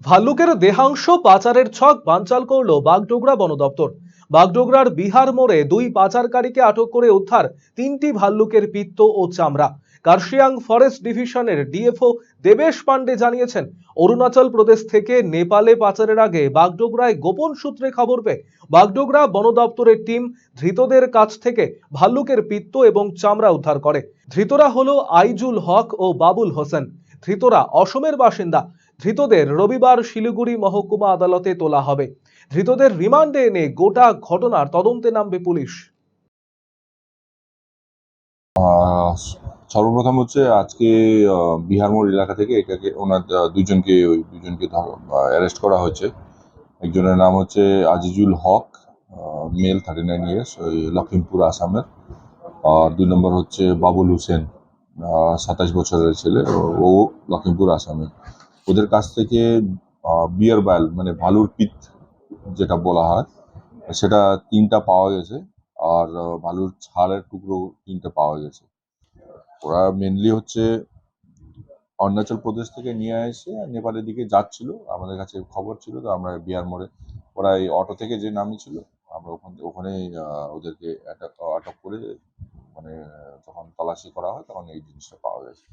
ভাল্লুকের দেহাংশ পাচারের ছক বানচাল করল বাগডোগরা বন দপ্তর। বাগডোগরার বিহার মোড়ে দুই পাচারকারীকে আটক করে উদ্ধার তিনটি ভাল্লুকের পিত্ত ও চামড়া। কার্শিয়াং ফরেস্ট ডিভিশনের ডিএফও দেবেশ পান্ডে জানিয়েছেন, অরুণাচল প্রদেশ থেকে নেপালে পাচারের আগে বাগডোগরায় গোপন সূত্রে খবর পেয়ে বাগডোগরা বন দপ্তরের টিম ধৃতদের কাছ থেকে ভাল্লুকের পিত্ত এবং চামড়া উদ্ধার করে। ধৃতরা হলো আইজুল হক ও বাবুল হোসেন। ধৃতরা অসমের বাসিন্দা। ধৃতদের রবিবার শিলিগুড়ি মহকুমা আদালতে তোলা হবে। ধৃতদের রিমান্ডে এনে গোটা ঘটনার তদন্তে নামবে পুলিশ। সর্বপ্রথম হচ্ছে আজকে বিহার মোড় এলাকা থেকে এটাকে ওনার দুজনকে অ্যারেস্ট করা হয়েছে। একজনের নাম হচ্ছে আজিজুল হক, মেল 39 ইয়ার্স, ওই লখিমপুর আসামের। আর 2 নম্বর হচ্ছে বাবুল হোসেন, 27 বছরের ছেলে, ও লখিমপুর আসামের। ওদের কাছ থেকে বিয়ার বাইল মানে ভালুর পিত যেটা বলা হয় সেটা 3টা পাওয়া গেছে, আর ভালুর ছাড়ের টুকরো 3টা পাওয়া গেছে। ওরা মেনলি হচ্ছে অরুণাচল প্রদেশ থেকে নিয়ে এসে নেপালের দিকে যাচ্ছিল। আমাদের কাছে খবর ছিল, তো আমরা বিহার মোড়ে ওরা এই অটো থেকে যে নামিয়েছিল, আমরা ওখানে ওদেরকে আটক করে, মানে যখন তল্লাশি করা হয় তখন এই জিনিসটা পাওয়া গেছে।